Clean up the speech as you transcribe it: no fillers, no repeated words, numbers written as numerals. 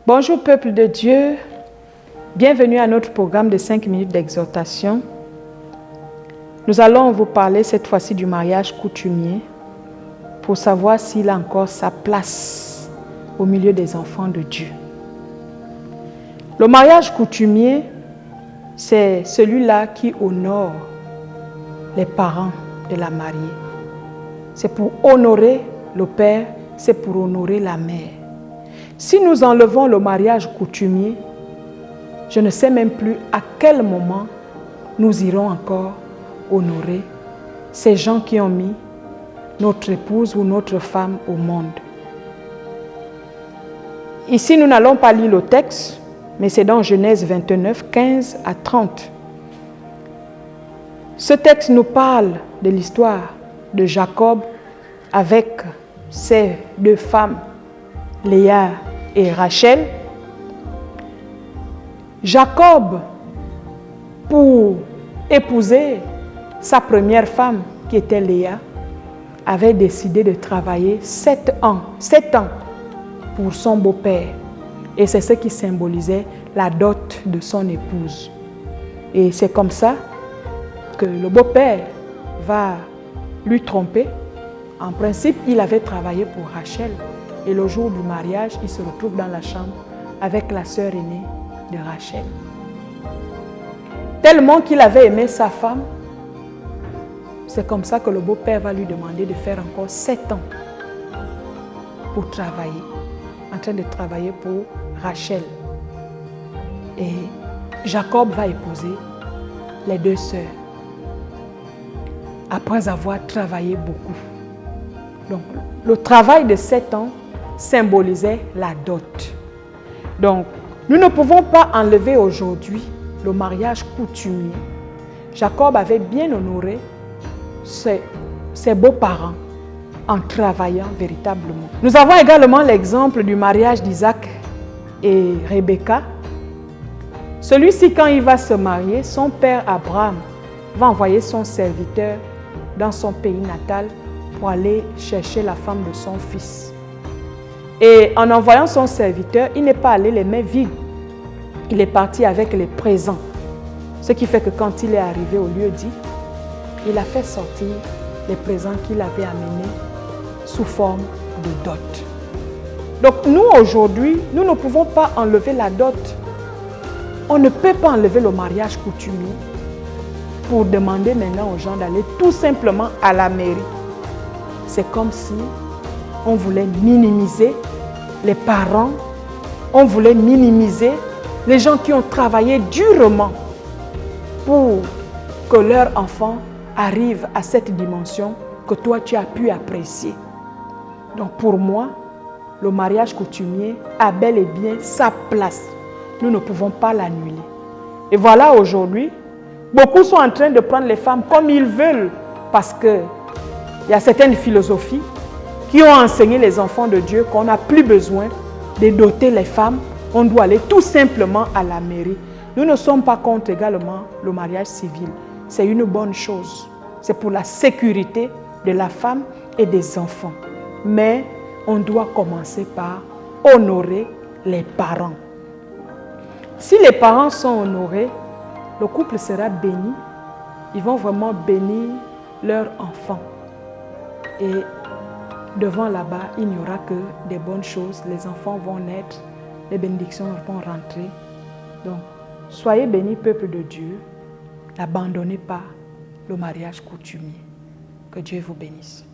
Bonjour peuple de Dieu, bienvenue à notre programme de 5 minutes d'exhortation. Nous allons vous parler cette fois-ci du mariage coutumier pour savoir s'il a encore sa place au milieu des enfants de Dieu. Le mariage coutumier, c'est celui-là qui honore les parents de la mariée. C'est pour honorer le père, c'est pour honorer la mère. Si nous enlevons le mariage coutumier, je ne sais même plus à quel moment nous irons encore honorer ces gens qui ont mis notre épouse ou notre femme au monde. Ici, nous n'allons pas lire le texte, mais c'est dans Genèse 29, 15 à 30. Ce texte nous parle de l'histoire de Jacob avec ses deux femmes, Léa et Rachel. Jacob, pour épouser sa première femme, qui était Léa, avait décidé de travailler 7 ans pour son beau-père. Et c'est ce qui symbolisait la dot de son épouse. Et c'est comme ça que le beau-père va lui tromper. En principe, il avait travaillé pour Rachel. Et le jour du mariage, il se retrouve dans la chambre avec la sœur aînée de Rachel. Tellement qu'il avait aimé sa femme, c'est comme ça que le beau-père va lui demander de faire encore 7 ans pour travailler, en train de travailler pour Rachel. Et Jacob va épouser les deux sœurs après avoir travaillé beaucoup. Donc, le travail de 7 ans symbolisait la dot. Donc, nous ne pouvons pas enlever aujourd'hui le mariage coutumier. Jacob avait bien honoré ses beaux-parents en travaillant véritablement. Nous avons également l'exemple du mariage d'Isaac et Rebecca. Celui-ci, quand il va se marier, son père Abraham va envoyer son serviteur dans son pays natal pour aller chercher la femme de son fils. Et en envoyant son serviteur, il n'est pas allé les mains vides. Il est parti avec les présents. Ce qui fait que quand il est arrivé au lieu dit, il a fait sortir les présents qu'il avait amenés sous forme de dot. Donc nous aujourd'hui, nous ne pouvons pas enlever la dot. On ne peut pas enlever le mariage coutumier pour demander maintenant aux gens d'aller tout simplement à la mairie. C'est comme si on voulait minimiser les parents, on voulait minimiser les gens qui ont travaillé durement pour que leur enfant arrive à cette dimension que toi tu as pu apprécier. Donc pour moi, le mariage coutumier a bel et bien sa place. Nous ne pouvons pas l'annuler. Et voilà aujourd'hui, beaucoup sont en train de prendre les femmes comme ils veulent parce qu'il y a certaines philosophies qui ont enseigné les enfants de Dieu qu'on n'a plus besoin de doter les femmes. On doit aller tout simplement à la mairie. Nous ne sommes pas contre également le mariage civil. C'est une bonne chose. C'est pour la sécurité de la femme et des enfants. Mais on doit commencer par honorer les parents. Si les parents sont honorés, le couple sera béni. Ils vont vraiment bénir leur enfant. Et devant là-bas, il n'y aura que des bonnes choses. Les enfants vont naître, les bénédictions vont rentrer. Donc, soyez bénis, peuple de Dieu. N'abandonnez pas le mariage coutumier. Que Dieu vous bénisse.